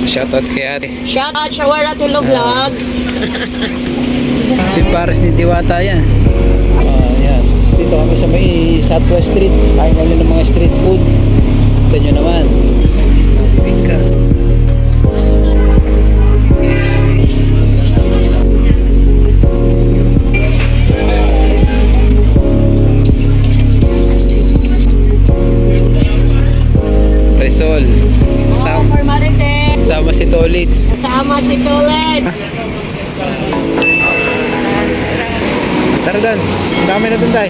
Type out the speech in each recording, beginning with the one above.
Shoutout kay Ate. Shoutout sa Wala Tulo Vlog. Si Paris ni Diwata yan. Yan. Dito kami sa may Southwest Street. Kain kami ng mga street food. Ito nyo naman. Pika. Resol. Sama si Tolits. Kasama si Tolet. Tara Dan, dami na dun tayo.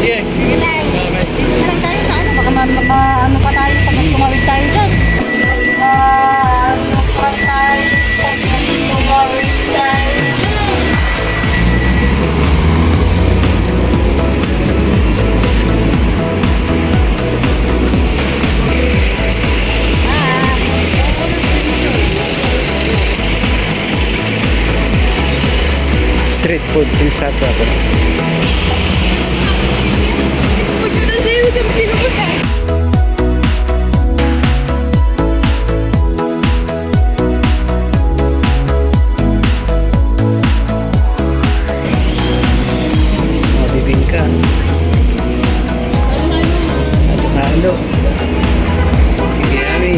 Sige. Sarang tayo sa ano, baka ano pa tayo pag tumawid tayo dyan. Sarang tayo pag tumawid tayo. Street food in Satwa. Bibingka. Halo. Yummy.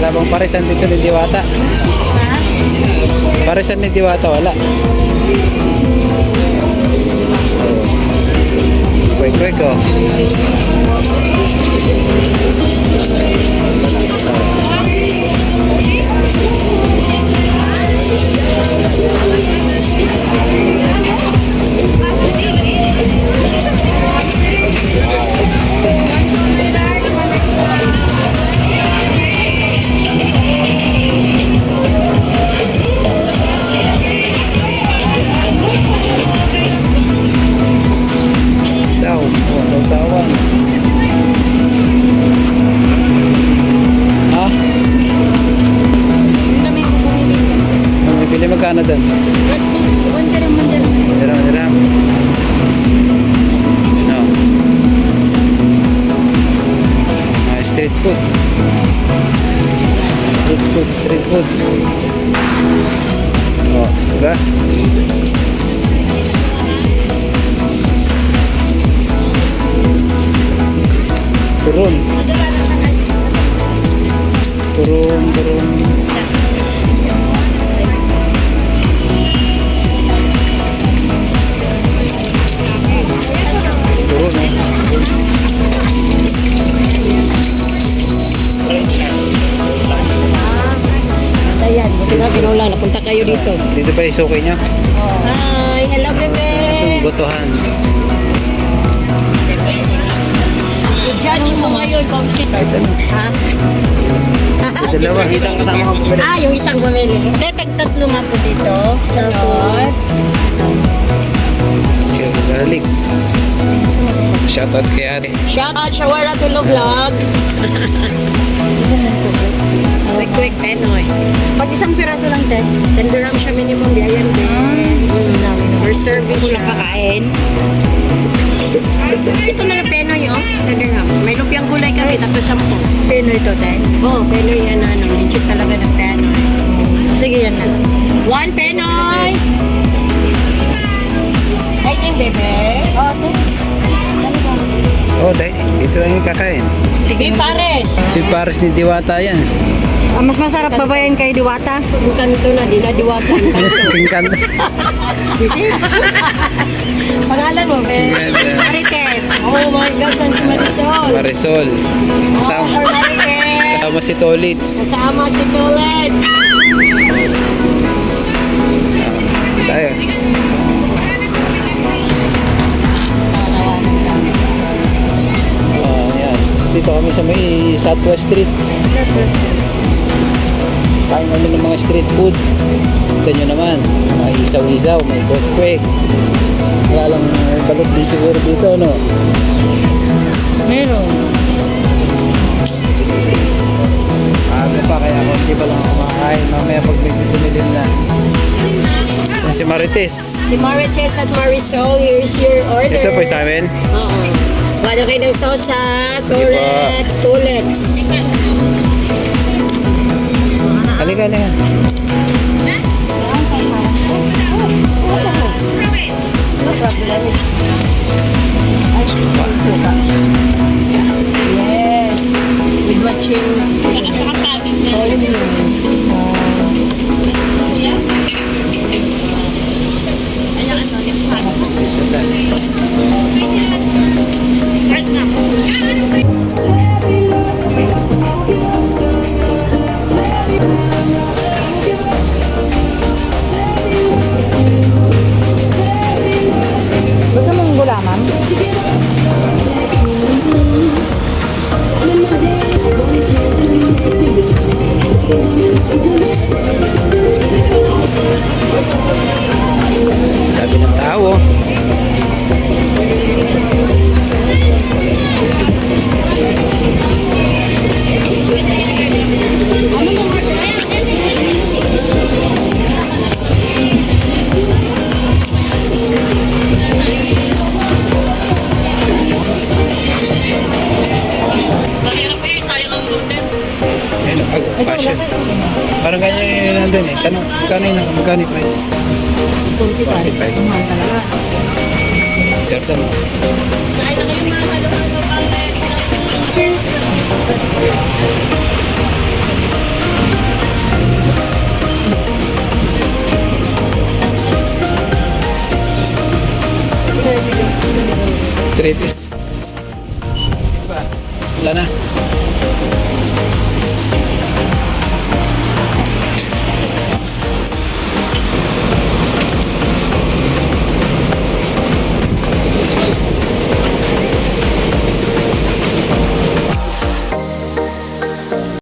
Labang parisan dito ni Diwata. Parisan ni Diwata wala. Quick oh. Sausawan. Ha? Kami bumibili. Bibili magkano doon? 1 dirham. Diram. No. Street food. Street food. Oh, diba? Turun. Ayan, buti nga kinulang. Napunta kayo dito. Dito pa yung suki niya. Hi, hello bebe. Itong botohan. Judge mo ngayon kung sino. Ha? Dalawa. Isang kasama ka pumili. Yung isang bumili. Tatlo nga po dito. Tapos, Garlic. Shoutout kay Ate. shoutout sa Wala Tulo Vlog. Quick, Penoy. Pag isang piraso lang din. 10 dirham siya minimum, biyayan din. For service siya. kakain. Ito na lang Penoy, oh. 10 dirham. May lupiang gulay kami, tapos 10. Pinoy ito, Tay. Oh, Penoy yan, legit talaga ng Penoy. Sige, yan na. 1 Penoy! Ay, bebe. Oh, ito. Oh, dito lang yung kakain. Sige, pares. Si Paris ni Diwata yan. Mas masarap ba ba yan kay Diwata? Bukan ito na, di na diwatan. Tingkan. Pangalan mo, be? Marites. Oh my God, saan si Marisol? Marisol. Oh, for Marites. Kasama si Tolits. Kasama si Tolets. Tayo. Yan. Dito kami sa may Southwest Street. Kain kami ng mga street food. Ito nyo naman. Mga isaw-isaw, may quick. Wala lang balot din siguro dito, no? Meron. Aga pa, kaya konti pa lang kumakain. Mamaya pag may bumilin na. Saan si Marites? Si Marites at Marisol, here's your order. Ito po sa amin. Oo. 1 Maglalagay ng sauce ha. Sige po. Tulex. Halika, halika. No problem. Yes. With matching onions. Isa ka. Gusto mong gulaman? Sabi ng tao. Ayun, passion. Parang ganyan yung nandun eh. Magkano yung price? 45. Certain. Three piece. Wala na.